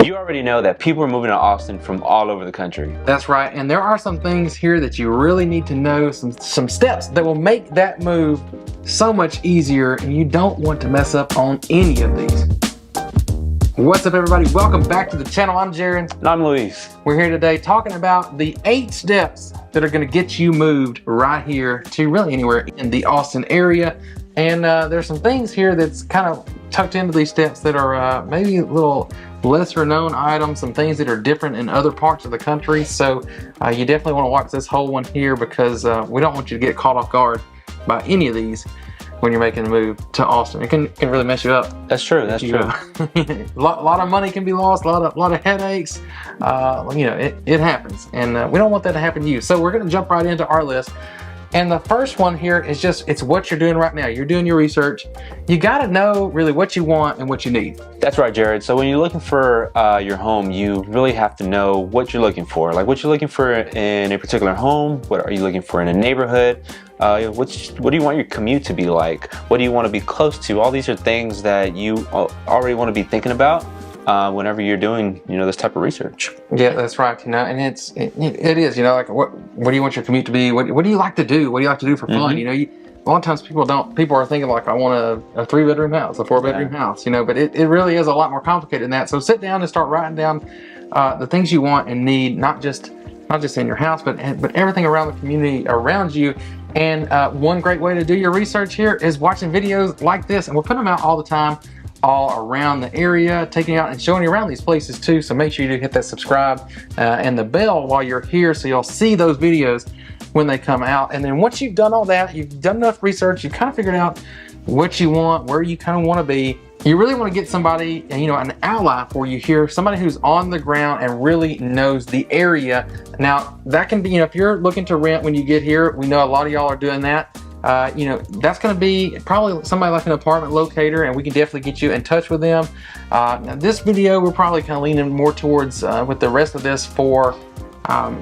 You already know that people are moving to Austin from all over the country. That's right, and there are some things here that you really need to know, some steps that will make that move so much easier, and you don't want to mess up on any of these. What's up, everybody? Welcome back to the channel. I'm Jared. And I'm Luis. We're here today talking about the 8 steps that are going to get you moved right here to really anywhere in the Austin area. And there's some things here that's kind of tucked into these steps that are maybe a little lesser known items, some things that are different in other parts of the country. So you definitely want to watch this whole one here, because we don't want you to get caught off guard by any of these when you're making a move to Austin. It can really mess you up. That's true. That's true. A lot of money can be lost, a lot of headaches. You know, it happens, and we don't want that to happen to you. So we're going to jump right into our list. And the first one here is just, it's what you're doing right now. You're doing your research. You got to know really what you want and what you need. That's right, Jared. So when you're looking for your home, you really have to know what you're looking for. Like what you're looking for in a particular home. What are you looking for in a neighborhood? What do you want your commute to be like? What do you want to be close to? All these are things that you already want to be thinking about whenever you're doing, you know, this type of research. Yeah, that's right. You know, and it is, you know, like what do you want your commute to be? What do you like to do? What do you like to do for fun? You know, a lot of times people are thinking like, I want a 3-bedroom house, a 4-bedroom house, you know, but it really is a lot more complicated than that. So sit down and start writing down the things you want and need, not just in your house, but everything around the community around you. And one great way to do your research here is watching videos like this, and we're putting them out all the time, all around the area, taking you out and showing you around these places too. So make sure you do hit that subscribe and the bell while you're here, so you'll see those videos when they come out. And then once you've done all that, you've done enough research, you've kind of figured out what you want, where you kind of want to be, you really want to get somebody, you know, an ally for you here, somebody who's on the ground and really knows the area. Now that can be, you know, if you're looking to rent when you get here, we know a lot of y'all are doing that. You know, that's going to be probably somebody like an apartment locator, and we can definitely get you in touch with them. Now this video, we're probably kind of leaning more towards with the rest of this for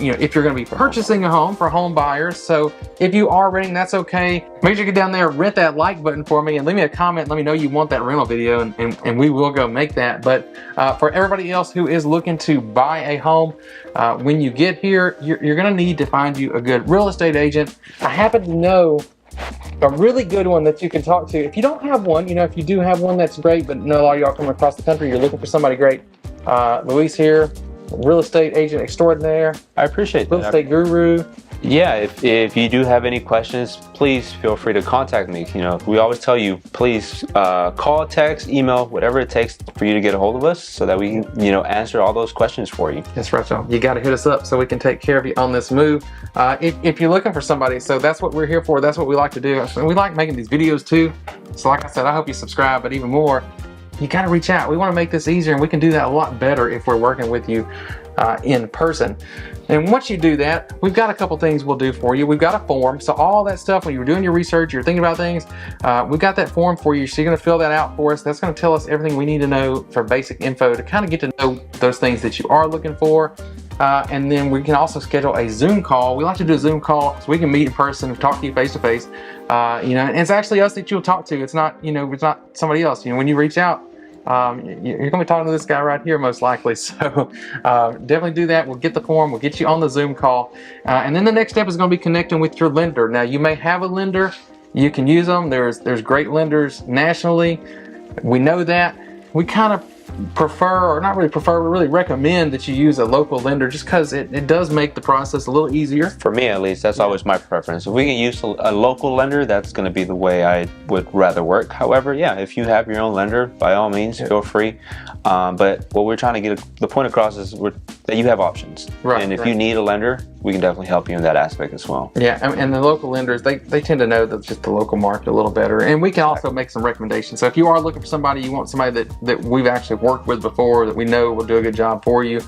you know, if you're going to be purchasing a home for home buyers. So if you are renting, that's okay. Make sure you get down there, hit that like button for me, and leave me a comment. Let me know you want that rental video, and we will go make that. But for everybody else who is looking to buy a home, when you get here, you're going to need to find you a good real estate agent. I happen to know a really good one that you can talk to. If you don't have one, you know, if you do have one, that's great, but no, a lot of y'all come across the country, you're looking for somebody great. Luis here, real estate agent extraordinaire. I appreciate that. Real estate guru. Yeah, if you do have any questions, please feel free to contact me. You know, we always tell you, please call, text, email, whatever it takes for you to get a hold of us, so that we can, you know, answer all those questions for you. That's right, y'all. You got to hit us up so we can take care of you on this move. If you're looking for somebody, so that's what we're here for. That's what we like to do. We like making these videos too. So like I said, I hope you subscribe, but even more, you got to reach out. We want to make this easier, and we can do that a lot better if we're working with you in person. And once you do that, we've got a couple things we'll do for you. We've got a form. So all that stuff, when you're doing your research, you're thinking about things, we've got that form for you. So you're going to fill that out for us. That's going to tell us everything we need to know for basic info to kind of get to know those things that you are looking for. And then we can also schedule a Zoom call. We like to do a Zoom call so we can meet in person, talk to you face to face. You know, and it's actually us that you'll talk to. It's not, you know, it's not somebody else. You know, when you reach out, you're going to be talking to this guy right here most likely. So definitely do that. We'll get the form. We'll get you on the Zoom call. And then the next step is going to be connecting with your lender. Now, you may have a lender. You can use them. There's great lenders nationally. We know that. We kind of prefer, or not really prefer, we really recommend that you use a local lender, just because it does make the process a little easier. For me, at least, that's always my preference. If we can use a local lender, that's going to be the way I would rather work. However, yeah, if you have your own lender, by all means, feel free. But what we're trying to get the point across is that you have options. Right, and if you need a lender, we can definitely help you in that aspect as well. Yeah, and the local lenders, they tend to know just the local market a little better. And we can also make some recommendations. So if you are looking for somebody, you want somebody that we've actually worked with before, that we know will do a good job for you,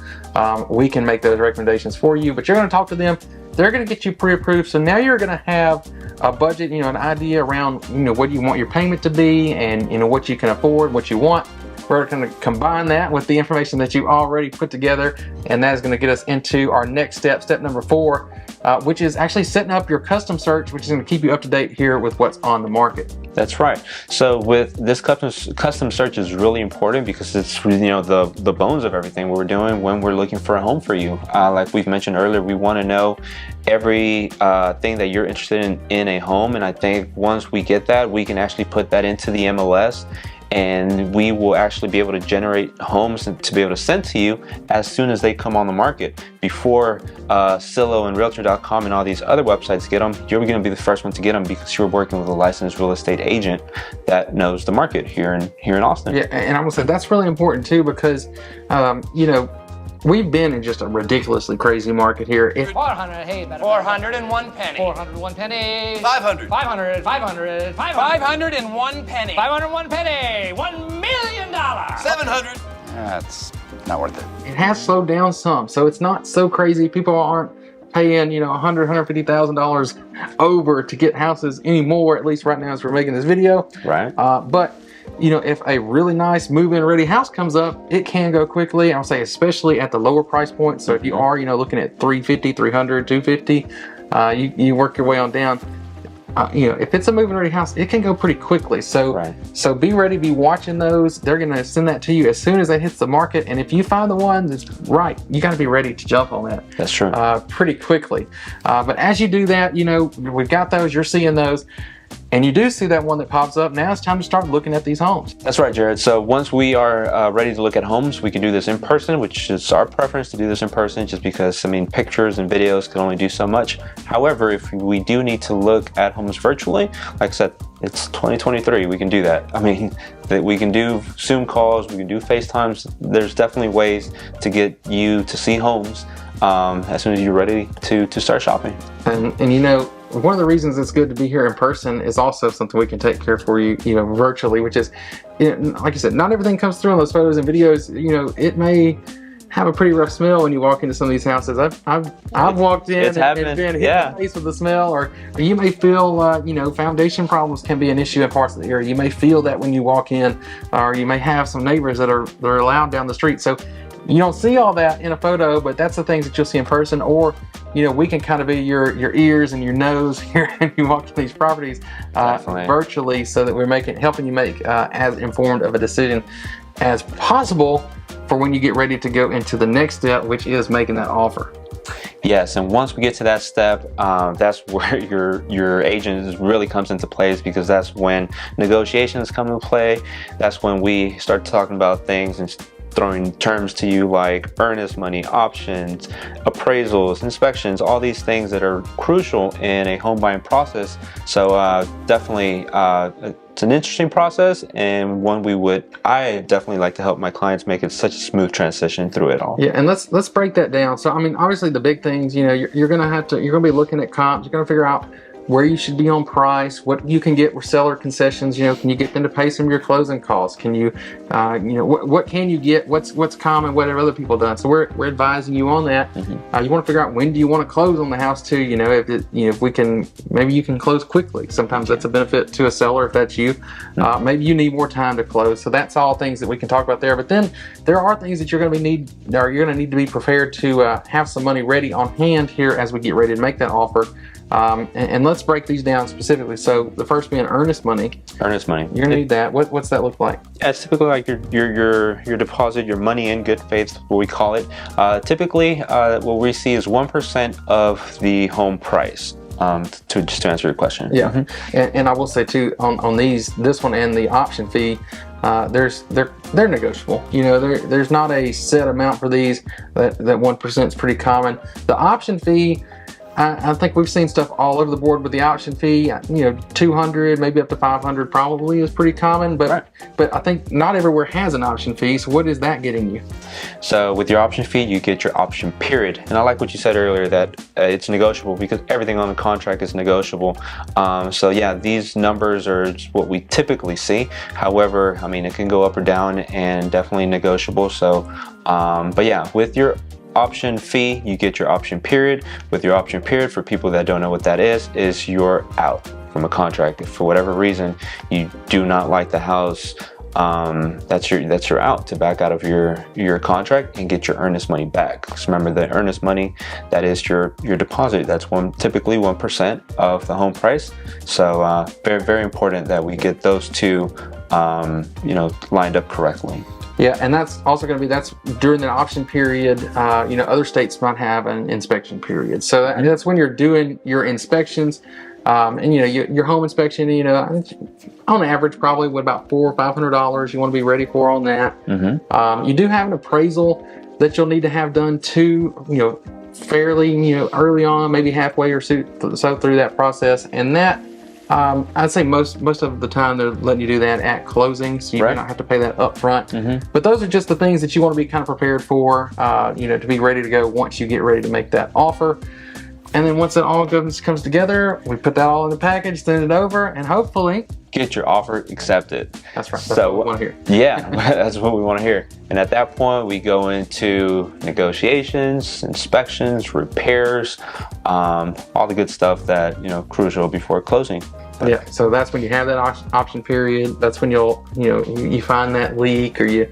we can make those recommendations for you. But you're going to talk to them. They're going to get you pre-approved. So now you're going to have a budget, you know, an idea around, you know, what you want your payment to be, and, you know, what you can afford, what you want. we're going to combine that with the information that you already put together, and that is going to get us into our next step, step number 4, which is actually setting up your custom search, which is going to keep you up to date here with what's on the market. That's right. So with this custom search is really important because it's, you know, the bones of everything we're doing when we're looking for a home for you. Like we've mentioned earlier, we want to know every thing that you're interested in a home, and I think once we get that, we can actually put that into the MLS, and we will actually be able to generate homes to be able to send to you as soon as they come on the market. Before Zillow and Realtor.com and all these other websites get them, you're going to be the first one to get them because you're working with a licensed real estate agent that knows the market here in Austin. Yeah, and I'm gonna say that's really important too because you know, we've been in just a ridiculously crazy market here. 400, hey, better. 401 penny. 401 penny. 500. 500, 500, 500. 501 penny. 501 penny. $1 million. 700. That's not worth it. It has slowed down some, so it's not so crazy. People aren't paying, you know, $150,000 over to get houses anymore, at least right now as we're making this video. Right. But you know, if a really nice move-in ready house comes up, it can go quickly. I'll say especially at the lower price point. So if you are, you know, looking at 350, 300, 250, you work your way on down. You know, if it's a move-in ready house, it can go pretty quickly. So, so be ready, be watching those. They're going to send that to you as soon as that hits the market. And if you find the one that's right, you got to be ready to jump on that. That's true. Pretty quickly. But as you do that, you know, we've got those, you're seeing those. And you do see that one that pops up. Now it's time to start looking at these homes. That's right, Jared. So once we are ready to look at homes, we can do this in person, which is our preference to do this in person just because, I mean, pictures and videos can only do so much. However, if we do need to look at homes virtually, like I said, it's 2023, we can do that. I mean, we can do Zoom calls, we can do FaceTimes. There's definitely ways to get you to see homes as soon as you're ready to start shopping. And you know, one of the reasons it's good to be here in person is also something we can take care for you, you know, virtually, which is, you know, like I said, not everything comes through on those photos and videos. You know, it may have a pretty rough smell when you walk into some of these houses. I've walked in and been hit in the face with the smell, or you may feel, you know, foundation problems can be an issue in parts of the area. You may feel that when you walk in, or you may have some neighbors that are loud down the street. So you don't see all that in a photo, but that's the things that you'll see in person. Or, you know, we can kind of be your ears and your nose here and you walk to these properties virtually, so that we're helping you make as informed of a decision as possible for when you get ready to go into the next step, which is making that offer. Yes, and once we get to that step, that's where your agent really comes into place, because that's when negotiations come into play. That's when we start talking about things and throwing terms to you like earnest money, options, appraisals, inspections, all these things that are crucial in a home buying process. So definitely it's an interesting process, and one I definitely like to help my clients make it such a smooth transition through it all. Yeah, and let's break that down. So I mean, obviously the big things, you know, you're gonna be looking at comps. You're gonna figure out where you should be on price, what you can get with seller concessions. You know, can you get them to pay some of your closing costs? Can you, you know, what can you get? What's common? What have other people done? So we're advising you on that. You want to figure out when do you want to close on the house too. You know, if we can, maybe you can close quickly. Sometimes that's a benefit to a seller if that's you. Maybe you need more time to close. So that's all things that we can talk about there. But then there are things that you're going to need to be prepared to have some money ready on hand here as we get ready to make that offer. And let's break these down specifically. So the first being earnest money. Earnest money. You're gonna need that. What's that look like? It's typically like your deposit, your money in good faith, what we call it. Typically, what we see is 1% of the home price. To answer your question. Yeah, and I will say too on this one and the option fee, they're negotiable. You know, there's not a set amount for these. That 1% is pretty common. The option fee, I think we've seen stuff all over the board with the option fee. You know, 200, maybe up to 500 probably is pretty common, but I think not everywhere has an option fee. So what is that getting you? So with your option fee, you get your option period. And I like what you said earlier, that it's negotiable because everything on the contract is negotiable. So yeah, these numbers are what we typically see. However, I mean, it can go up or down and definitely negotiable. So, but yeah, with your option fee, you get your option period. With your option period, for people that don't know what that is you're out from a contract. If for whatever reason you do not like the house, that's your out to back out of your contract and get your earnest money back. Because remember, the earnest money, that is your deposit. That's typically 1% of the home price. So very, very important that we get those two lined up correctly. Yeah, and that's also going to be, that's during the option period. Other states might have an inspection period. So that's when you're doing your inspections. Your home inspection, on average, probably about $400 or $500 you want to be ready for on that. You do have an appraisal that you'll need to have done too, fairly, early on, maybe halfway or so through that process. And that, I'd say most of the time they're letting you do that at closing, so you do not have to pay that up front. But those are just the things that you want to be kind of prepared for, to be ready to go once you get ready to make that offer. And then once it all comes together, we put that all in the package, send it over, and hopefully get your offer accepted. That's right. That's what we want to hear. Yeah, that's what we want to hear. And at that point, we go into negotiations, inspections, repairs, all the good stuff that crucial before closing. Yeah, so that's when you have that option period. That's when you find that leak, or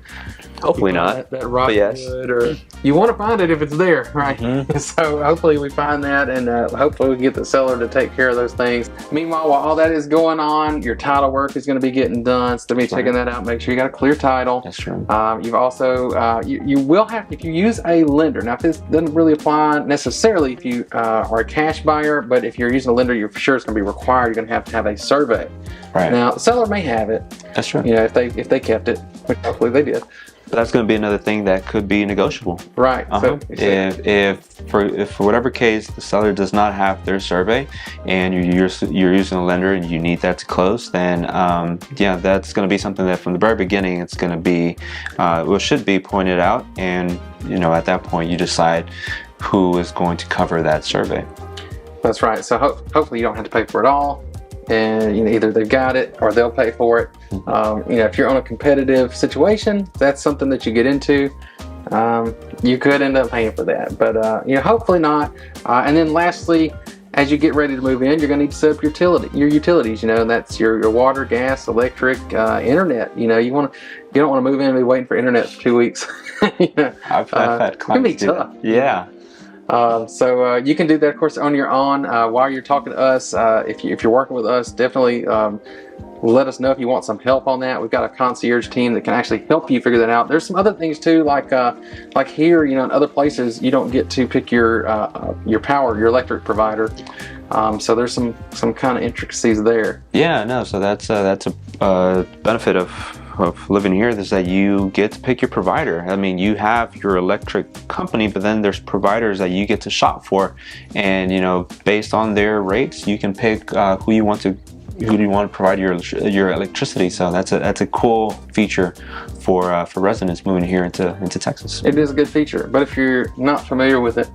hopefully not that rotten wood, or you want to find it if it's there, right? So hopefully we find that, and hopefully we get the seller to take care of those things. Meanwhile, while all that is going on, your title work is going to be getting done. So to be checking that out, make sure you got a clear title. That's true. You've also you will have, if you use a lender. Now, if this doesn't really apply necessarily if you are a cash buyer, but if you're using a lender, you're for sure it's going to be required. You're going to have a survey. Right. Now, the seller may have it. That's true. If they kept it, which hopefully they did. But that's going to be another thing that could be negotiable. Right. So if for whatever case the seller does not have their survey, and you're using a lender and you need that to close, then that's going to be something that from the very beginning it's going to be should be pointed out, and at that point you decide who is going to cover that survey. That's right. So hopefully you don't have to pay for it all. And either they've got it or they'll pay for it. If you're on a competitive situation, that's something that you get into. You could end up paying for that, but hopefully not. And then lastly, as you get ready to move in, you're going to need to set up your utilities. And that's your water, gas, electric, internet. You don't want to move in and be waiting for internet for 2 weeks. I've had clients. It can be tough. Yeah. So you can do that, of course, on your own while you're talking to us. If you're working with us, definitely let us know if you want some help on that. We've got a concierge team that can actually help you figure that out. There's some other things too, like here, in other places, you don't get to pick your power, your electric provider. So there's some kind of intricacies there. Yeah, no. So that's a benefit of living here, is that you get to pick your provider. I mean, you have your electric company, but then there's providers that you get to shop for, and based on their rates, you can pick who do you want to provide your electricity. So that's a cool feature for residents moving here into Texas. It is a good feature, but if you're not familiar with it,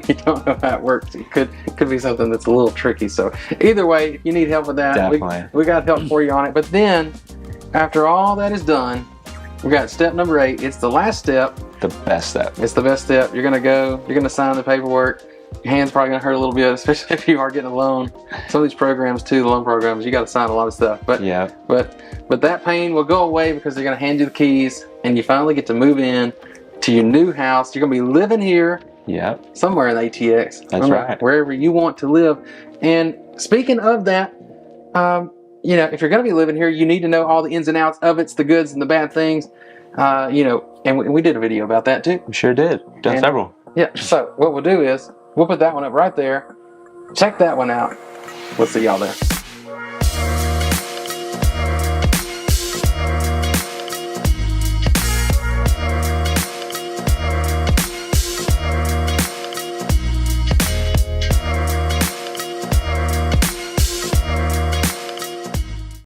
you don't know how it works, it could be something that's a little tricky. So either way, if you need help with that, definitely, we got help for you on it. But then, after all that is done, we got step number 8. It's the last step. The best step. It's the best step. You're gonna sign the paperwork. Your hand's probably gonna hurt a little bit, especially if you are getting a loan. Some of these programs too, the loan programs, you got to sign a lot of stuff. But yeah. But that pain will go away because they're gonna hand you the keys, and you finally get to move in to your new house. You're gonna be living here. Yep. Somewhere in ATX. That's right. Wherever you want to live. And speaking of that, if you're going to be living here, you need to know all the ins and outs of it, the goods and the bad things. And we did a video about that too. We sure did. Done several. Yeah. So what we'll do is we'll put that one up right there. Check that one out. We'll see y'all there.